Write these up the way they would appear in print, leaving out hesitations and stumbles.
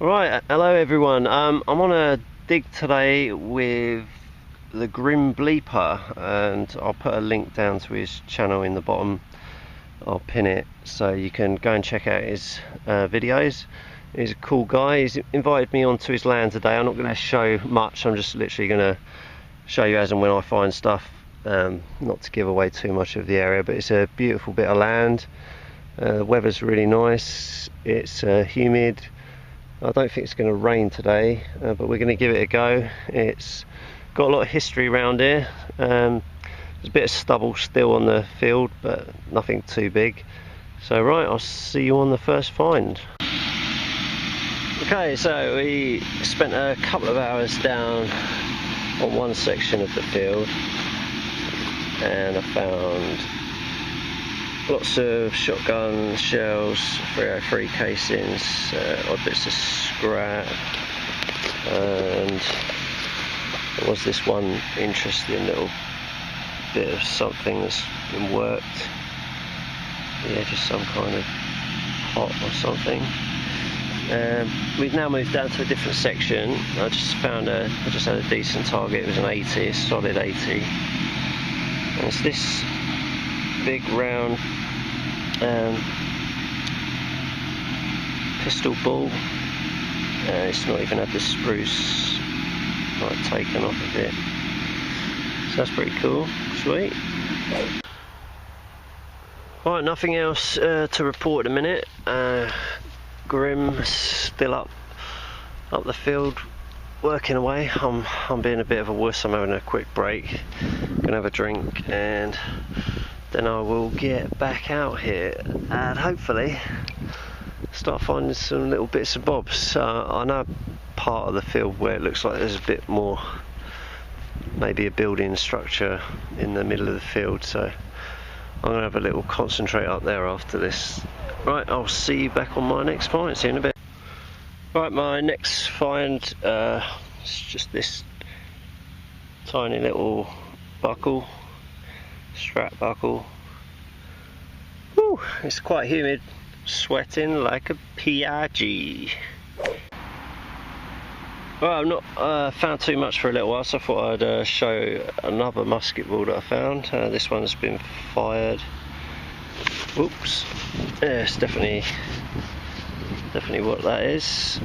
Right, hello everyone. I'm on a dig today with the Grim Bleeper, and I'll put a link down to his channel in the bottom. I'll pin it so you can go and check out his videos. He's a cool guy. He's invited me onto his land today. I'm not going to show much. I'm just literally going to show you as and when I find stuff, not to give away too much of the area, but it's a beautiful bit of land. The weather's really nice. It's humid. I don't think it's going to rain today, but we're going to give it a go. It's got a lot of history around here. There's a bit of stubble still on the field, but nothing too big. So right, I'll see you on the first find. Okay, so we spent a couple of hours down on one section of the field, and I found lots of shotgun shells, 303 casings, odd bits of scrap, and there was this one interesting little bit of something that's been worked. Yeah, just some kind of pot or something. We've now moved down to a different section. I just had a decent target. It was an 80, a solid 80. And it's this big round pistol ball. It's not even had the spruce taken off of it, so that's pretty cool. Sweet. Right, nothing else to report at the minute. Grim still up the field working away. I'm being a bit of a wuss. I'm having a quick break, gonna have a drink, and then I will get back out here and hopefully start finding some little bits and bobs. I know part of the field where it looks like there's a bit more, maybe a building structure in the middle of the field, so I'm going to have a little concentrate up there after this. Right, I'll see you back on my next find, see you in a bit. Right, my next find is just this tiny little buckle, strap buckle. Whew, it's quite humid, sweating like a PIG. Well, I've not found too much for a little while, so I thought I'd show another musket ball that I found. This one's been fired. Oops. Yeah, it's definitely what that is.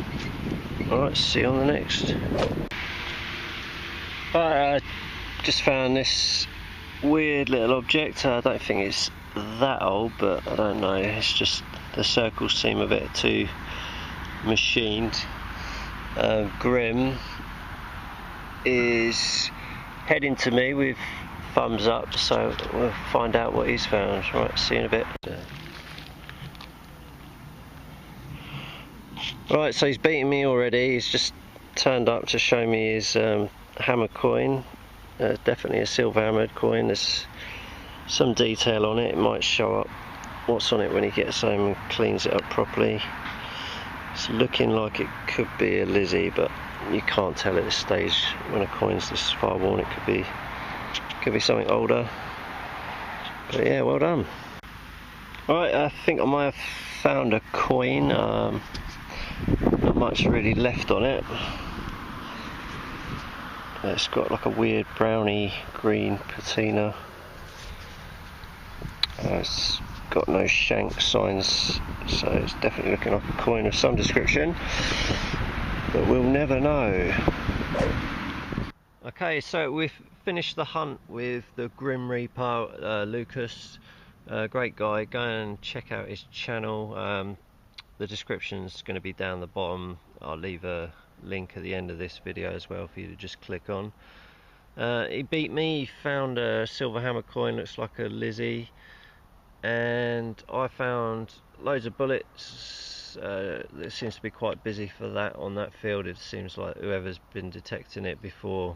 Alright, see you on the next. I just found this weird little object. I don't think it's that old, but I don't know. It's just the circles seem a bit too machined. Grim is heading to me with thumbs up, so we'll find out what he's found. Right, see you in a bit. Right, so he's beaten me already. He's just turned up to show me his hammer coin. Definitely a silver hammered coin. There's some detail on it. It might show up what's on it when he gets home and cleans it up properly. It's looking like it could be a Lizzie, but you can't tell at this stage when a coin's this far worn. It could be something older. But yeah, well done. Right, I think I might have found a coin. Not much really left on it. It's got like a weird browny green patina. It's got no shank signs, so it's definitely looking like a coin of some description, but we'll never know. Okay, so we've finished the hunt with the Grim Reaper, Lucas. Great guy. Go and check out his channel. The description's going to be down the bottom. I'll leave a link at the end of this video as well for you to just click on. He beat me. He found a silver hammer coin, looks like a Lizzie. And I found loads of bullets. It seems to be quite busy for that on that field. It seems like whoever's been detecting it before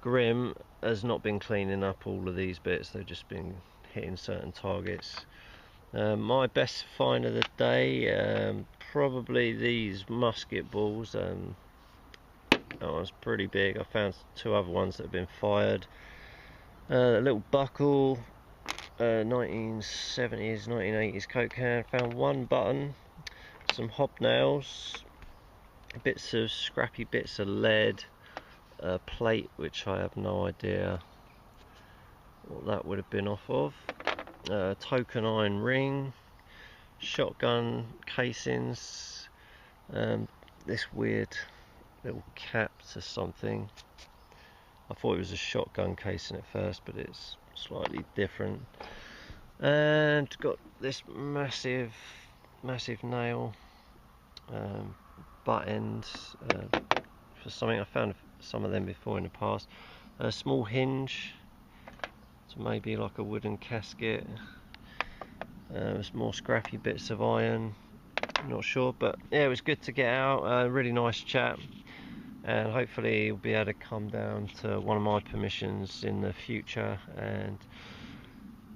Grim has not been cleaning up all of these bits. They've just been hitting certain targets. My best find of the day, probably these musket balls. That one's pretty big. I found two other ones that have been fired. A little buckle. 1970s, 1980s Coke can. Found one button, some hobnails, bits of scrappy bits of lead, a plate which I have no idea what that would have been off of, token iron ring, shotgun casings, this weird little cap to something. I thought it was a shotgun casing at first, but it's slightly different. And got this massive nail, butt end for something. I found some of them before in the past. A small hinge, so maybe like a wooden casket. There's more scrappy bits of iron, not sure, but yeah, it was good to get out. Really nice chap, and hopefully he'll be able to come down to one of my permissions in the future. And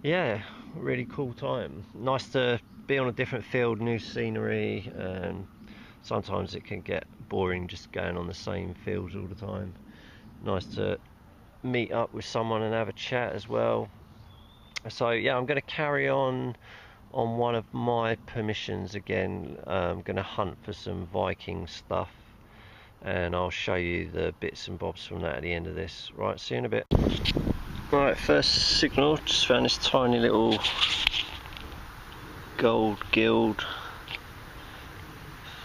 yeah, really cool time. Nice to be on a different field, new scenery, and sometimes it can get boring just going on the same fields all the time. Nice to meet up with someone and have a chat as well. So yeah, I'm going to carry on one of my permissions again. I'm going to hunt for some Viking stuff, and I'll show you the bits and bobs from that at the end of this. Right, see you in a bit. Right, first signal, just found this tiny little gold guild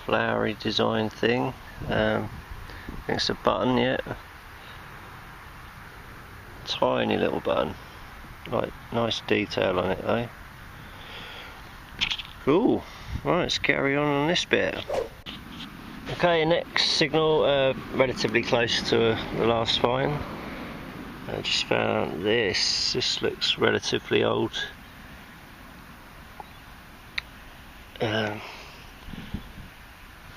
flowery design thing. I think it's a button, yeah. Tiny little button. Like, nice detail on it though. Cool. Right, let's carry on this bit. Okay, next signal, relatively close to the last find. I just found this. This looks relatively old. Yeah,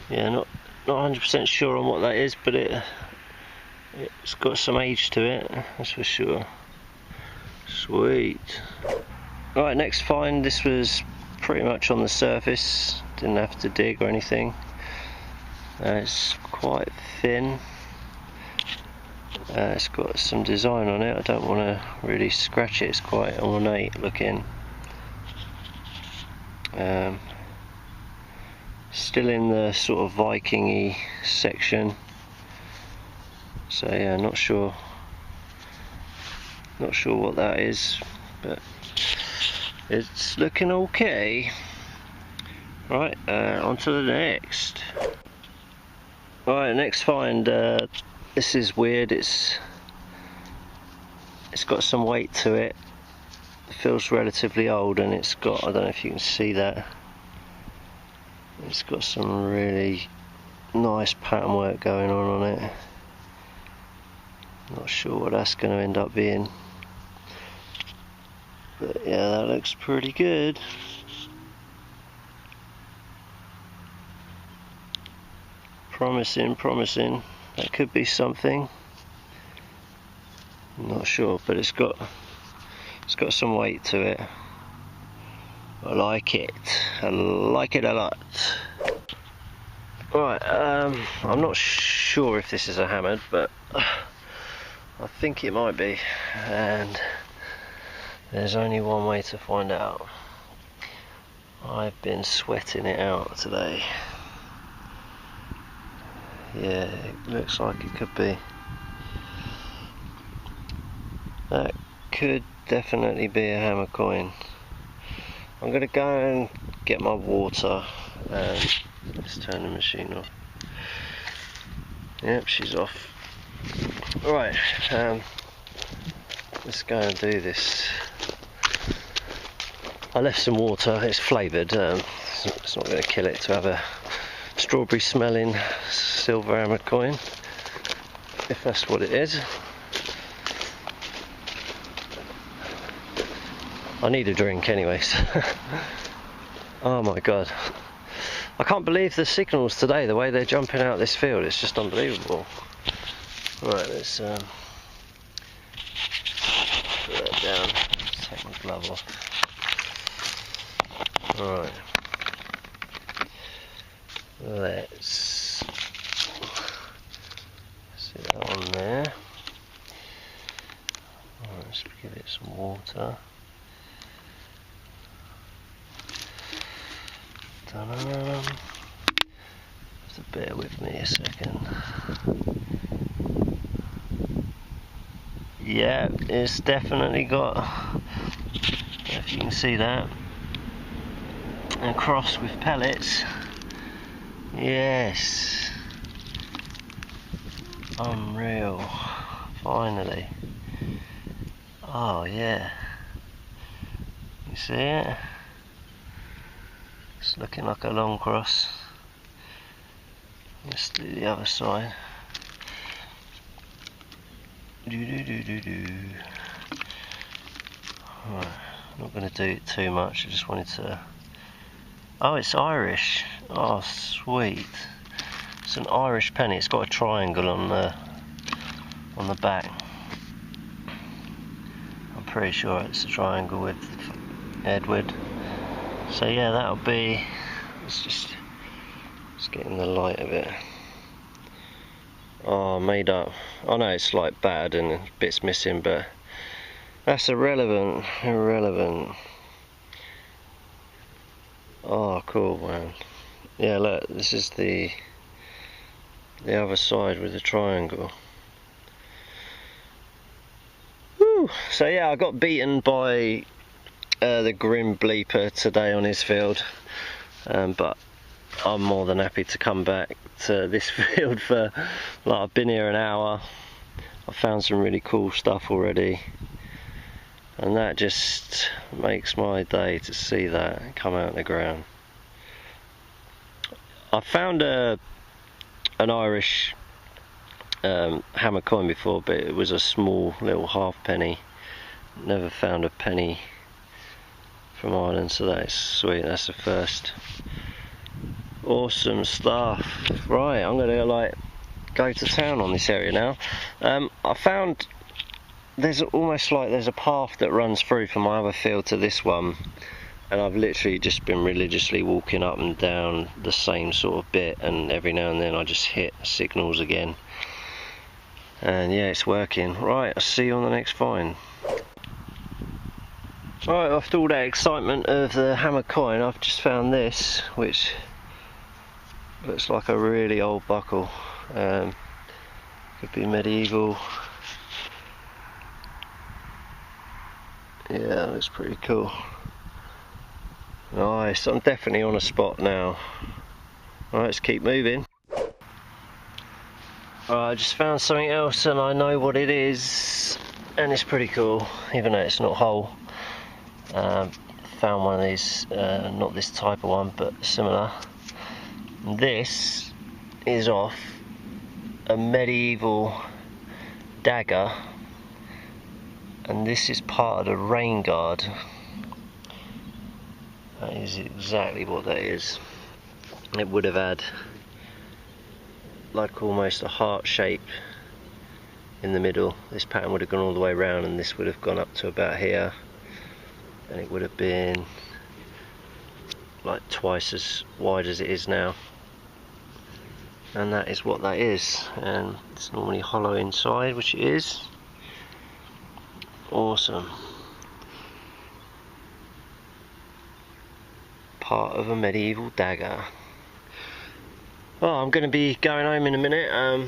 not 100% sure on what that is, but it's got some age to it, that's for sure. Sweet. Right, next find. This was pretty much on the surface, didn't have to dig or anything. It's quite thin. It's got some design on it. I don't want to really scratch it, it's quite ornate looking. Still in the sort of Viking-y section, so yeah, not sure what that is, but it's looking okay. Right, on to the next. Right, next find. This is weird. It's got some weight to it. It feels relatively old, and it's got, I don't know if you can see that, it's got some really nice pattern work going on it. Not sure what that's going to end up being, but yeah, that looks pretty good. Promising. That could be something. Not sure, but it's got some weight to it. I like it. I like it a lot. Right, I'm not sure if this is a hammered, but I think it might be, and there's only one way to find out. I've been sweating it out today. Yeah, it looks like it could be. That could definitely be a hammer coin. I'm going to go and get my water, and let's turn the machine off. Yep, she's off. Right, let's go and do this. I left some water, it's flavoured, it's not going to kill it to have a strawberry smelling silver hammer coin, if that's what it is. I need a drink anyways. Oh my god, I can't believe the signals today, the way they're jumping out this field, it's just unbelievable. Right, let's put that down, take my glove off. Right, let's see that on there. Right, let's give it some water. Have to bear with me a second. Yeah, it's definitely got, if you can see that, and crossed with pellets. Yes, unreal, finally. Oh yeah, you see it? It's looking like a long cross. Let's do the other side. Right, not going to do it too much, I just wanted to... Oh, it's Irish. Oh, sweet. It's an Irish penny. It's got a triangle on the back. I'm pretty sure it's a triangle with Edward. So yeah, that'll be... Let's get in the light of it. Oh, made up. I know it's like bad and bits missing, but that's irrelevant. Oh, cool, man. Yeah, look, this is the other side with the triangle. Woo. So yeah, I got beaten by the Grim Bleeper today on his field, but I'm more than happy to come back to this field for, like, I've been here an hour. I found some really cool stuff already, and that just makes my day to see that come out of the ground. I found an Irish hammer coin before, but it was a small little halfpenny. Never found a penny from Ireland, so that is sweet. That's the first. Awesome stuff. Right, I'm gonna go to town on this area now. I found there's almost like there's a path that runs through from my other field to this one, and I've literally just been religiously walking up and down the same sort of bit, and every now and then I just hit signals again, and yeah, it's working. Right, I'll see you on the next find. Right, after all that excitement of the hammer coin, I've just found this, which looks like a really old buckle. Could be medieval. Yeah, looks pretty cool. Nice, I'm definitely on a spot now. Alright, let's keep moving. Alright, I just found something else and I know what it is, and it's pretty cool, even though it's not whole. Found one of these, not this type of one, but similar. This is off a medieval dagger, and this is part of the rain guard. That is exactly what that is. It would have had like almost a heart shape in the middle. This pattern would have gone all the way around, and this would have gone up to about here, and it would have been like twice as wide as it is now. And that is what that is, and it's normally hollow inside, which it is. Awesome. Part of a medieval dagger. Well, I'm going to be going home in a minute. I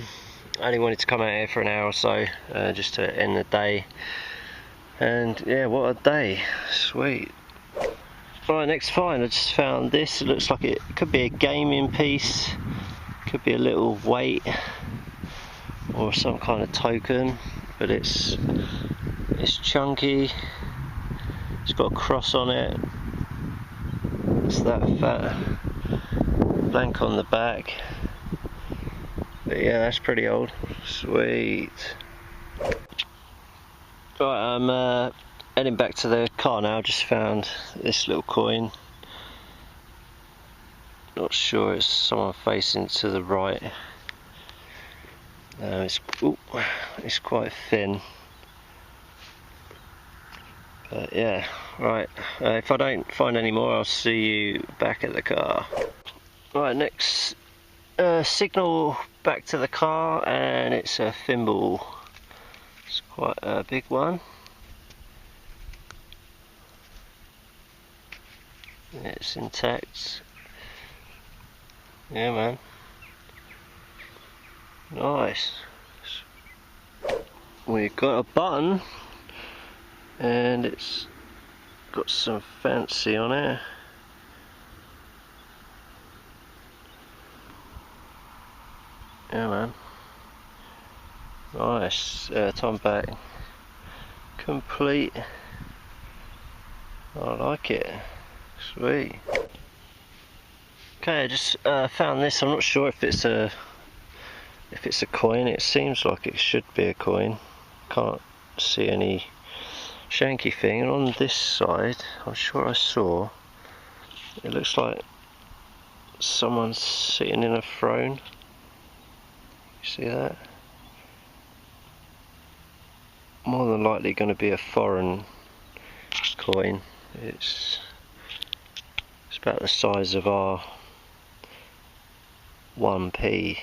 only wanted to come out here for an hour or so, just to end the day. And yeah, what a day. Sweet. Right, next find, I just found this. It looks like it could be a gaming piece. Could be a little weight or some kind of token, but it's chunky. It's got a cross on it. It's that fat. Blank on the back. But yeah, that's pretty old. Sweet. Right, I'm heading back to the car now. Just found this little coin. Not sure, it's someone facing to the right. It's quite thin. But yeah, right. If I don't find any more, I'll see you back at the car. Right, next signal back to the car, and it's a thimble. It's quite a big one. It's intact. Yeah, man. Nice. We've got a button and it's got some fancy on it. Yeah man. Nice. Time back. Complete. I like it. Sweet. Okay, I just found this. I'm not sure if it's a coin. It seems like it should be a coin. Can't see any shanky thing. And on this side, I'm sure I saw. It looks like someone's sitting in a throne. You see that? More than likely going to be a foreign coin. It's about the size of our 1p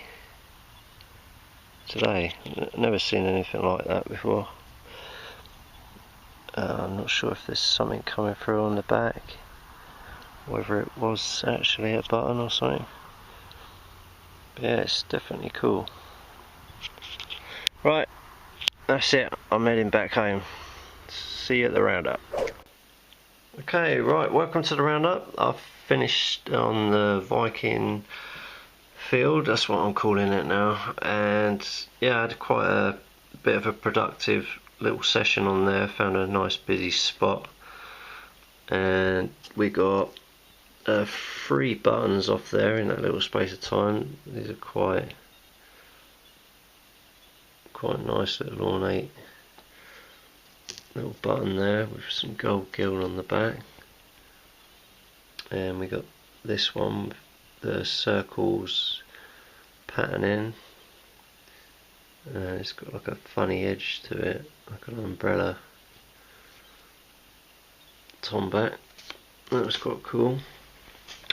today. Never seen anything like that before. I'm not sure if there's something coming through on the back, whether it was actually a button or something. But yeah, it's definitely cool. Right, that's it. I'm heading back home. See you at the roundup. Okay, right, welcome to the roundup. I've finished on the Viking Field, that's what I'm calling it now, and yeah, I had quite a bit of a productive little session on there. Found a nice busy spot, and we got 3 buttons off there in that little space of time. These are quite nice little ornate little button there with some gold gilt on the back, and we got this one with the circles patterning. It's got like a funny edge to it, like an umbrella tomback. That was quite cool.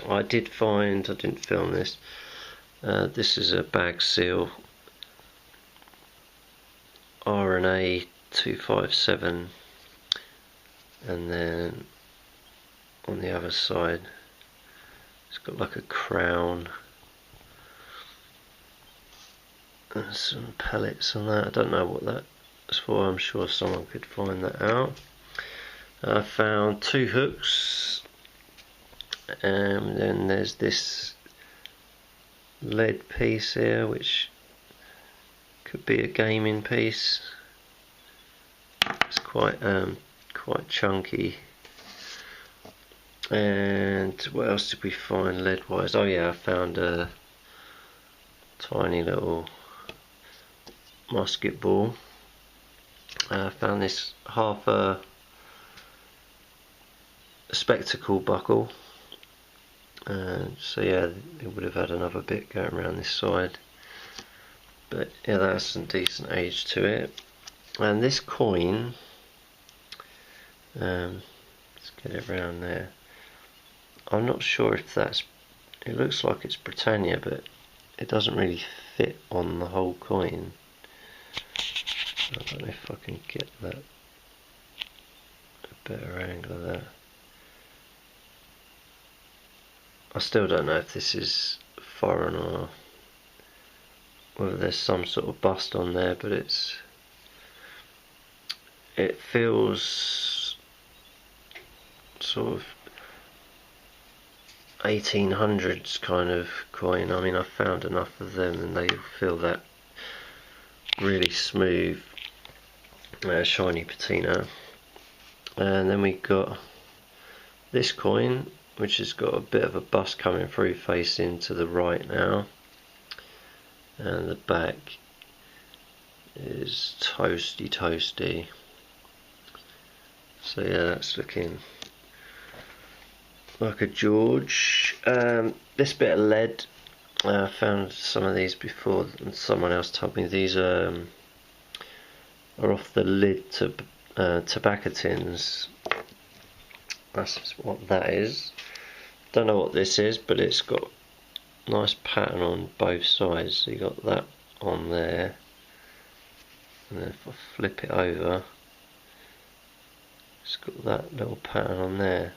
I didn't film this. This is a bag seal RNA 257, and then on the other side it's got like a crown and some pellets on that. I don't know what that's for. I'm sure someone could find that out. I found 2 hooks, and then there's this lead piece here which could be a gaming piece. It's quite chunky. And what else did we find lead wise? Oh yeah, I found a tiny little musket ball. I found this half a spectacle buckle. So yeah, it would have had another bit going around this side. But yeah, that's some decent age to it. And this coin, let's get it around there. I'm not sure if that's, it looks like it's Britannia, but it doesn't really fit on the whole coin. I don't know if I can get that, a better angle of that. I still don't know if this is foreign or whether there's some sort of bust on there, but it feels sort of 1800s kind of coin. I mean, I found enough of them and they feel that really smooth, shiny patina. And then we got this coin, which has got a bit of a bust coming through facing to the right now, and the back is toasty. So yeah, that's looking like a George. This bit of lead, I found some of these before and someone else told me these are off the lid to tobacco tins. That's what that is. Don't know what this is, but it's got nice pattern on both sides. So you got that on there, and then if I flip it over, it's got that little pattern on there.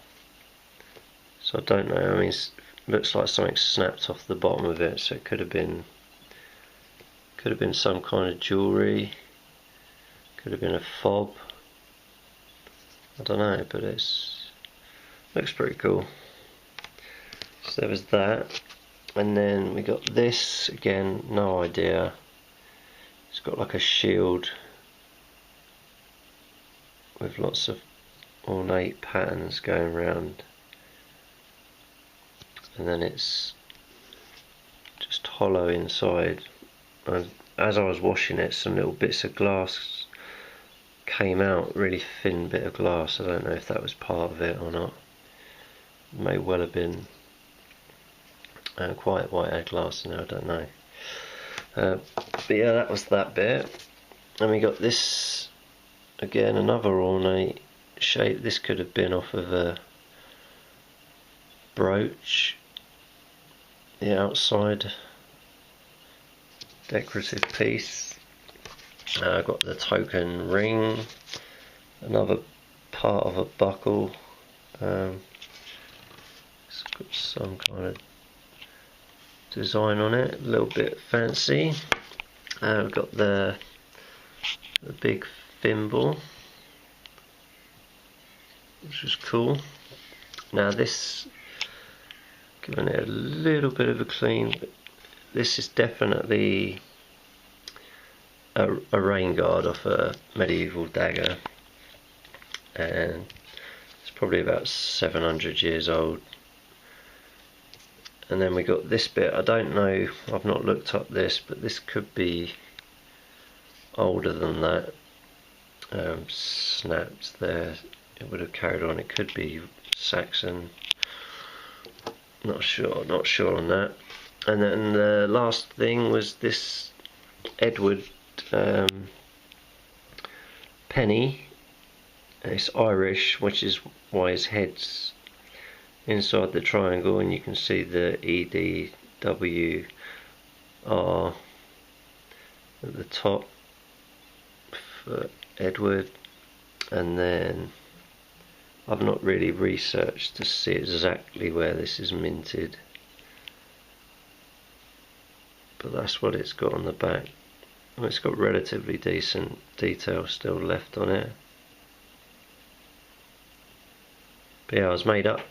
So I don't know, I mean, it looks like something snapped off the bottom of it, so it could have been Could have been some kind of jewellery, could have been a fob, I don't know, but it's looks pretty cool. So there was that, and then we got this, again, no idea. It's got like a shield with lots of ornate patterns going around, and then it's just hollow inside. And as I was washing it, some little bits of glass came out, really thin bit of glass. I don't know if that was part of it or not. It may well have been quite white egg glass in there, I don't know. But yeah, that was that bit. And we got this, again, another ornate shape. This could have been off of a brooch, the outside decorative piece. I got the token ring, another part of a buckle. It's got some kind of design on it, a little bit fancy. We've got the big thimble, which is cool. Now this, giving it a little bit of a clean, but this is definitely a rain guard off a medieval dagger, and it's probably about 700 years old. And then we got this bit, I don't know, I've not looked up this, but this could be older than that. Snapped there, it would have carried on, it could be Saxon, not sure on that. And then the last thing was this Edward penny. It's Irish, which is why his head's inside the triangle, and you can see the EDWR at the top for Edward. And then I've not really researched to see exactly where this is minted, but that's what it's got on the back. Well, it's got relatively decent detail still left on it. But yeah, I was made up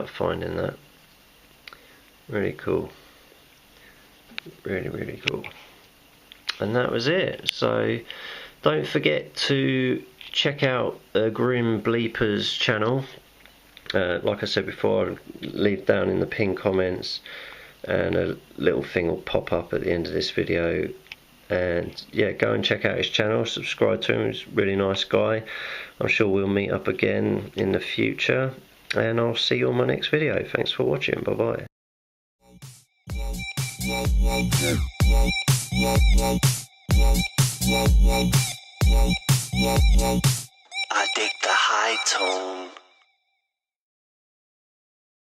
finding that. Really cool. Really cool. And that was it. So don't forget to check out Grim Bleeper's channel. Like I said before, I'll leave down in the pinned comments, and a little thing will pop up at the end of this video. And yeah, go and check out his channel, subscribe to him, he's a really nice guy. I'm sure we'll meet up again in the future, and I'll see you on my next video. Thanks for watching, bye bye. I dig the high tone.